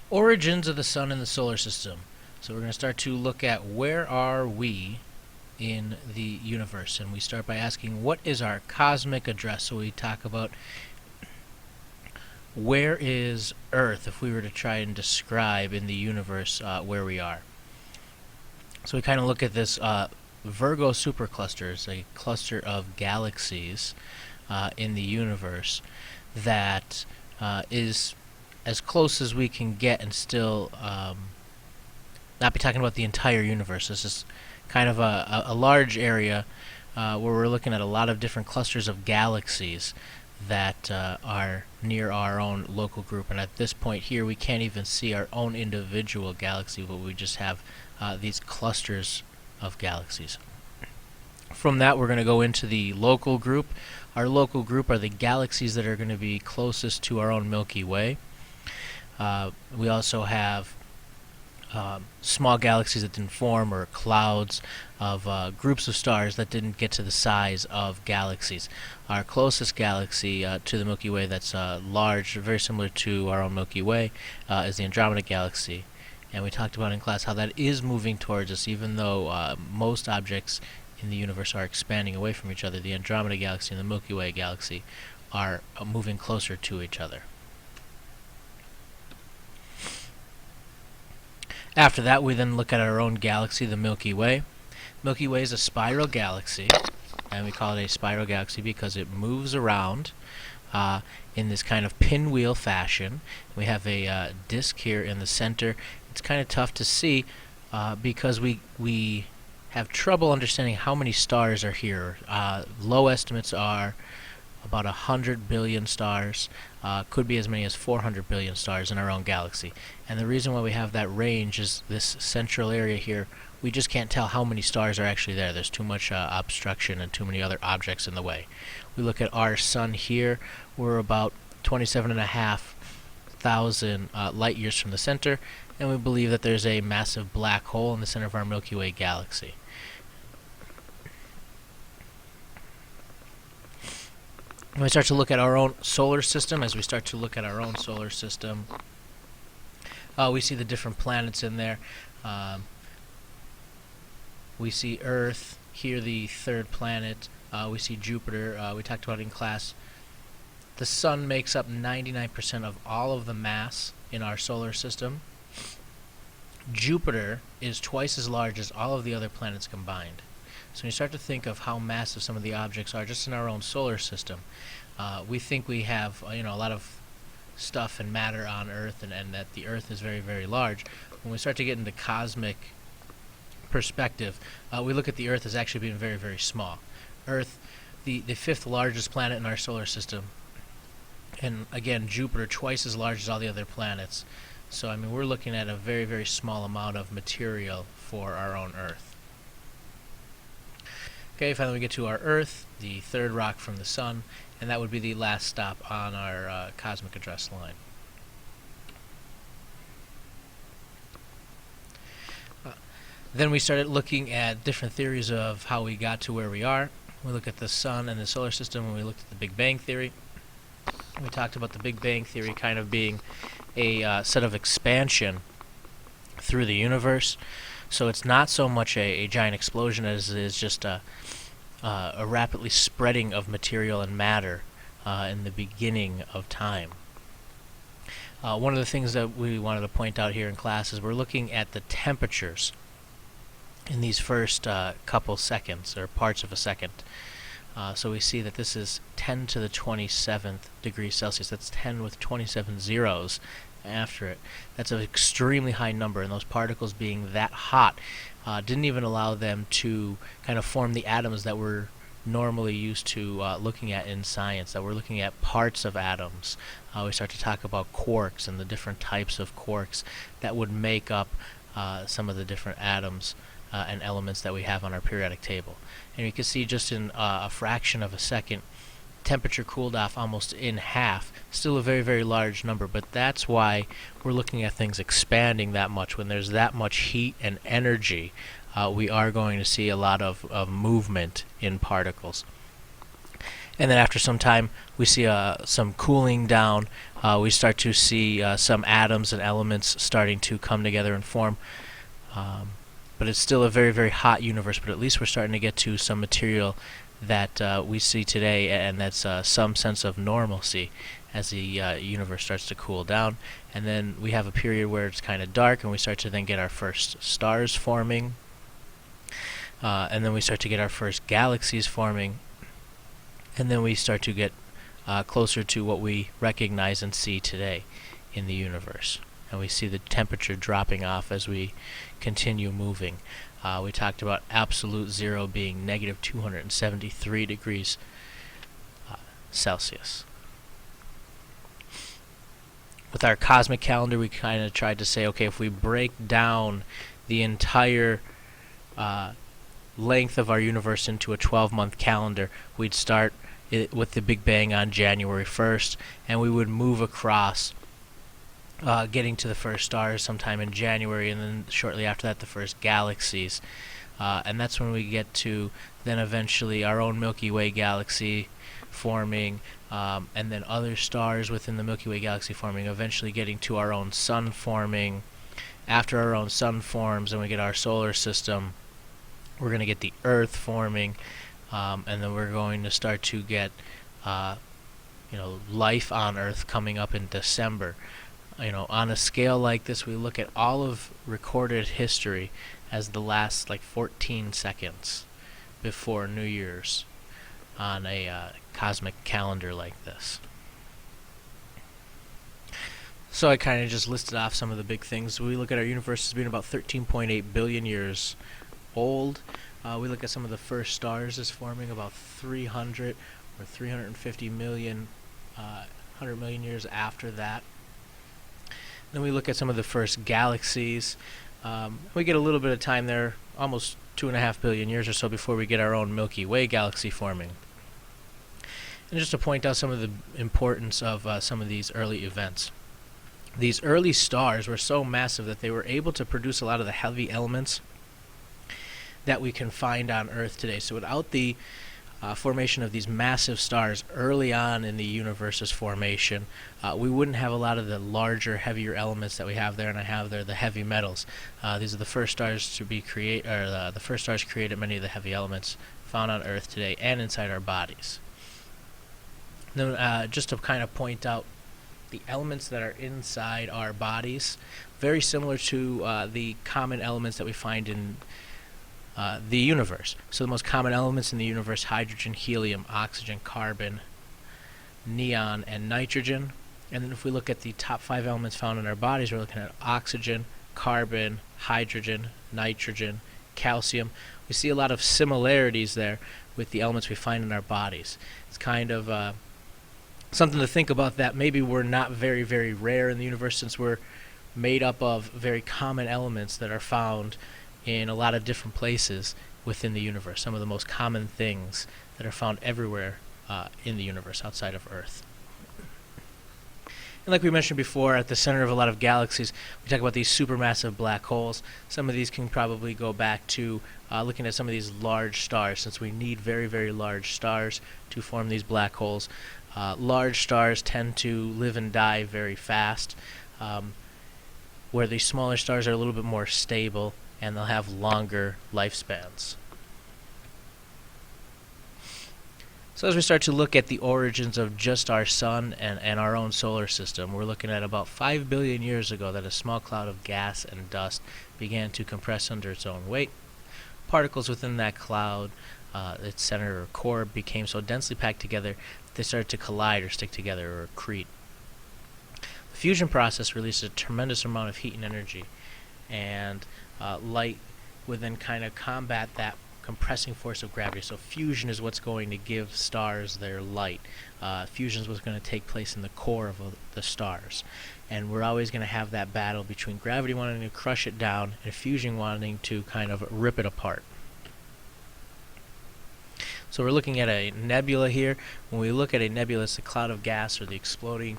Origins of the Sun and the Solar System. So we're going to start to look at where are we in the universe, and we start by asking what is our cosmic address. So we talk about where is Earth if we were to try and describe in the universe where we are. So we kind of look at this Virgo supercluster as a cluster of galaxies in the universe that is as close as we can get and still not be talking about the entire universe. This is kind of a large area where we're looking at a lot of different clusters of galaxies that are near our own local group. And at this point here, we can't even see our own individual galaxy, but we just have these clusters of galaxies. From that, we're going to go into the local group. Our local group are the galaxies that are going to be closest to our own Milky Way. We also have small galaxies that didn't form, or clouds of groups of stars that didn't get to the size of galaxies. Our closest galaxy to the Milky Way that's large, very similar to our own Milky Way, is the Andromeda Galaxy. And we talked about in class how that is moving towards us, even though most objects in the universe are expanding away from each other. The Andromeda Galaxy and the Milky Way Galaxy are moving closer to each other. After that, we then look at our own galaxy, the Milky Way. Milky Way is a spiral galaxy, and we call it a spiral galaxy because it moves around in this kind of pinwheel fashion. We have a disk here in the center. It's kind of tough to see because we have trouble understanding how many stars are here. Low estimates are about 100 billion stars, could be as many as 400 billion stars in our own galaxy. And the reason why we have that range is this central area here. We just can't tell how many stars are actually there. There's too much obstruction and too many other objects in the way. We look at our sun here. We're about 27,500 light years from the center, and we believe that there's a massive black hole in the center of our Milky Way galaxy. When we start to look at our own solar system, we see the different planets in there. We see Earth, here the third planet. We see Jupiter, we talked about it in class. The Sun makes up 99% of all of the mass in our solar system. Jupiter is twice as large as all of the other planets combined. So when you start to think of how massive some of the objects are just in our own solar system, we think we have a lot of stuff and matter on Earth, and that the Earth is very, very large. When we start to get into cosmic perspective, we look at the Earth as actually being very, very small. Earth, the fifth largest planet in our solar system, and again Jupiter twice as large as all the other planets. So I mean, we're looking at a very, very small amount of material for our own Earth. Okay, finally we get to our Earth, the third rock from the Sun, and that would be the last stop on our cosmic address line. Then we started looking at different theories of how we got to where we are. We look at the Sun and the solar system, and we looked at the Big Bang Theory. We talked about the Big Bang Theory kind of being a set of expansion through the universe. So it's not so much a giant explosion as it is just a rapidly spreading of material and matter in the beginning of time. One of the things that we wanted to point out here in class is we're looking at the temperatures in these first couple seconds, or parts of a second. So we see that this is 10 to the 27th degrees Celsius. That's 10 with 27 zeros after it. That's an extremely high number, and those particles being that hot didn't even allow them to kind of form the atoms that we're normally used to looking at in science, that we're looking at parts of atoms. We start to talk about quarks and the different types of quarks that would make up some of the different atoms and elements that we have on our periodic table. And you can see just in a fraction of a second, temperature cooled off almost in half. Still a very, very large number, but that's why we're looking at things expanding that much. When there's that much heat and energy, we are going to see a lot of movement in particles. And then after some time, we see some cooling down. We start to see some atoms and elements starting to come together and form. But it's still a very, very hot universe, but at least we're starting to get to some material that we see today, and that's some sense of normalcy as the universe starts to cool down. And then we have a period where it's kind of dark, and we start to then get our first stars forming. And then we start to get our first galaxies forming. And then we start to get closer to what we recognize and see today in the universe. And we see the temperature dropping off as we continue moving. We talked about absolute zero being negative 273 degrees Celsius. With our cosmic calendar, we kind of tried to say, okay, if we break down the entire length of our universe into a 12-month calendar, we'd start with the Big Bang on January 1st, and we would move across, getting to the first stars sometime in January, and then shortly after that the first galaxies. And that's when we get to then eventually our own Milky Way galaxy forming, and then other stars within the Milky Way galaxy forming, eventually getting to our own sun forming. After our own sun forms and we get our solar system, we're going to get the Earth forming, and then we're going to start to get life on Earth coming up in December. On a scale like this, we look at all of recorded history as the last 14 seconds before New Year's on a cosmic calendar like this. So I kind of just listed off some of the big things. We look at our universe as being about 13.8 billion years old. We look at some of the first stars as forming about 300 or 350 million, 100 million years after that. Then we look at some of the first galaxies. We get a little bit of time there, almost 2.5 billion years or so, before we get our own Milky Way galaxy forming. And just to point out some of the importance of some of these early events. These early stars were so massive that they were able to produce a lot of the heavy elements that we can find on Earth today. So without the formation of these massive stars early on in the universe's formation, we wouldn't have a lot of the larger, heavier elements that we have there, and I have there the heavy metals. These are the first stars to be the first stars created many of the heavy elements found on Earth today and inside our bodies. Then, just to kind of point out the elements that are inside our bodies, very similar to the common elements that we find in the universe. So the most common elements in the universe: hydrogen, helium, oxygen, carbon, neon, and nitrogen. And then if we look at the top 5 elements found in our bodies, we're looking at oxygen, carbon, hydrogen, nitrogen, calcium. We see a lot of similarities there with the elements we find in our bodies. It's kind of something to think about, that maybe we're not very, very rare in the universe, since we're made up of very common elements that are found in a lot of different places within the universe. Some of the most common things that are found everywhere in the universe outside of Earth. And like we mentioned before, at the center of a lot of galaxies, we talk about these supermassive black holes. Some of these can probably go back to looking at some of these large stars, since we need very, very large stars to form these black holes. Large stars tend to live and die very fast, where the smaller stars are a little bit more stable, and they'll have longer lifespans. So as we start to look at the origins of just our sun and our own solar system, we're looking at about 5 billion years ago that a small cloud of gas and dust began to compress under its own weight. Particles within that cloud, its center or core, became so densely packed together that they started to collide or stick together or accrete. The fusion process released a tremendous amount of heat and energy, and light would then kind of combat that compressing force of gravity. So fusion is what's going to give stars their light. Fusion is what's going to take place in the core of the stars. And we're always going to have that battle between gravity wanting to crush it down and fusion wanting to kind of rip it apart. So we're looking at a nebula here. When we look at a nebula, it's a cloud of gas or the exploding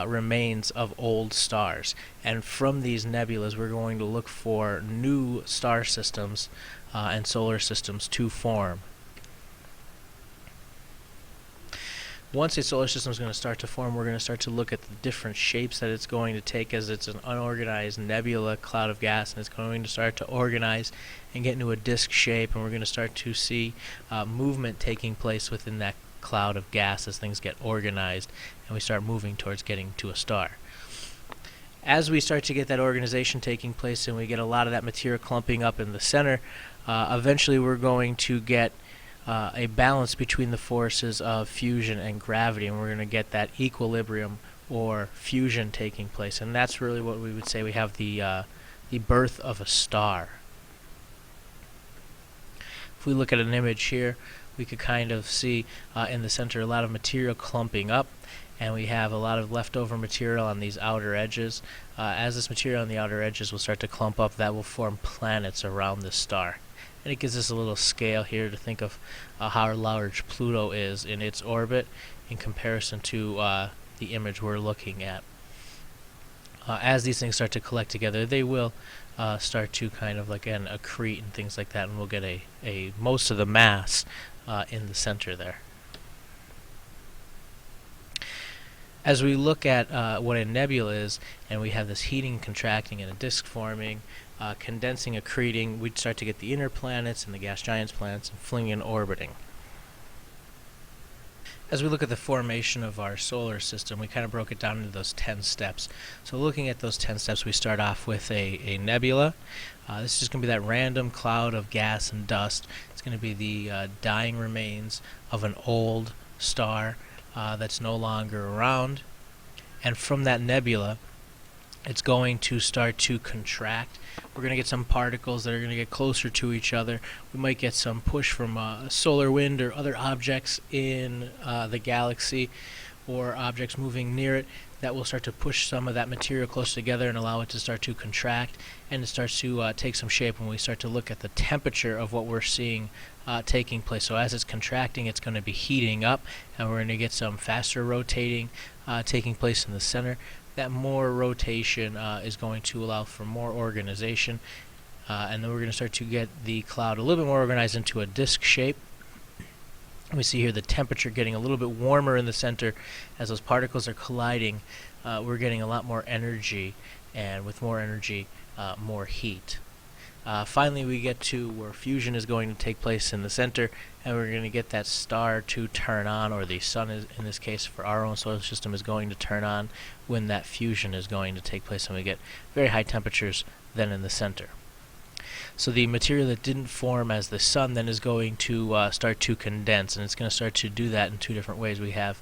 remains of old stars. And from these nebulas, we're going to look for new star systems and solar systems to form. Once a solar system is going to start to form, we're going to start to look at the different shapes that it's going to take, as it's an unorganized nebula cloud of gas, and it's going to start to organize and get into a disk shape, and we're going to start to see movement taking place within that cloud of gas as things get organized and we start moving towards getting to a star. As we start to get that organization taking place and we get a lot of that material clumping up in the center, eventually we're going to get a balance between the forces of fusion and gravity, and we're going to get that equilibrium or fusion taking place, and that's really what we would say we have the birth of a star. If we look at an image here, we could kind of see in the center a lot of material clumping up, and we have a lot of leftover material on these outer edges. As this material on the outer edges will start to clump up, that will form planets around the star. And it gives us a little scale here to think of how large Pluto is in its orbit in comparison to the image we're looking at. As these things start to collect together, they will start to kind of like accrete and things like that, and we'll get a most of the mass in the center there. As we look at what a nebula is, and we have this heating, contracting, and a disk forming, condensing, accreting, we'd start to get the inner planets and the gas giants planets, and flinging, orbiting. As we look at the formation of our solar system, we kind of broke it down into those 10 steps. So looking at those 10 steps, we start off with a nebula. This is just going to be that random cloud of gas and dust. It's going to be the dying remains of an old star that's no longer around. And from that nebula, it's going to start to contract. We're going to get some particles that are going to get closer to each other. We might get some push from solar wind or other objects in the galaxy, or objects moving near it that will start to push some of that material close together and allow it to start to contract, and it starts to take some shape when we start to look at the temperature of what we're seeing taking place. So as it's contracting, it's going to be heating up, and we're going to get some faster rotating taking place in the center. That more rotation is going to allow for more organization, and then we're going to start to get the cloud a little bit more organized into a disk shape. We see here the temperature getting a little bit warmer in the center. As those particles are colliding, we're getting a lot more energy, and with more energy, more heat. Finally, we get to where fusion is going to take place in the center, and we're going to get that star to turn on, or the sun, is, in this case for our own solar system, is going to turn on when that fusion is going to take place, and we get very high temperatures then in the center. So the material that didn't form as the sun then is going to start to condense, and it's going to start to do that in two different ways. We have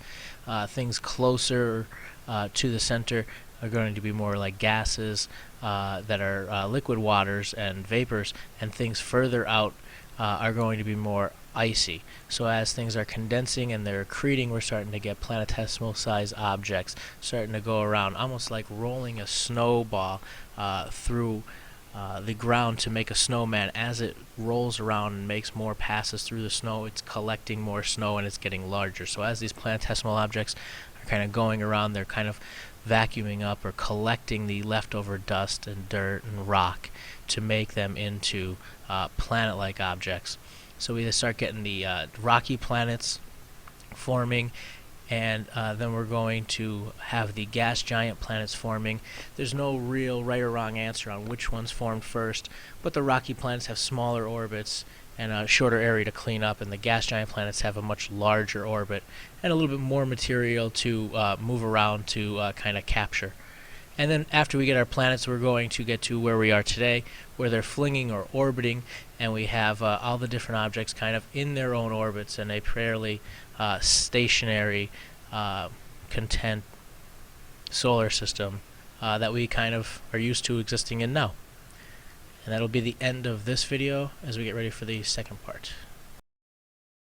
things closer to the center are going to be more like gases that are liquid waters and vapors, and things further out are going to be more icy. So as things are condensing and they're accreting, we're starting to get planetesimal size objects starting to go around, almost like rolling a snowball through the ground to make a snowman. As it rolls around and makes more passes through the snow, it's collecting more snow and it's getting larger. So as these planetesimal objects are kind of going around, they're kind of vacuuming up or collecting the leftover dust and dirt and rock to make them into planet-like objects. So we start getting the rocky planets forming, and then we're going to have the gas giant planets forming. There's no real right or wrong answer on which ones formed first, but the rocky planets have smaller orbits and a shorter area to clean up, and the gas giant planets have a much larger orbit and a little bit more material to move around to kind of capture. And then after we get our planets, we're going to get to where we are today, where they're flinging or orbiting, and we have all the different objects kind of in their own orbits in a fairly stationary, content solar system that we kind of are used to existing in now. And that'll be the end of this video as we get ready for the second part.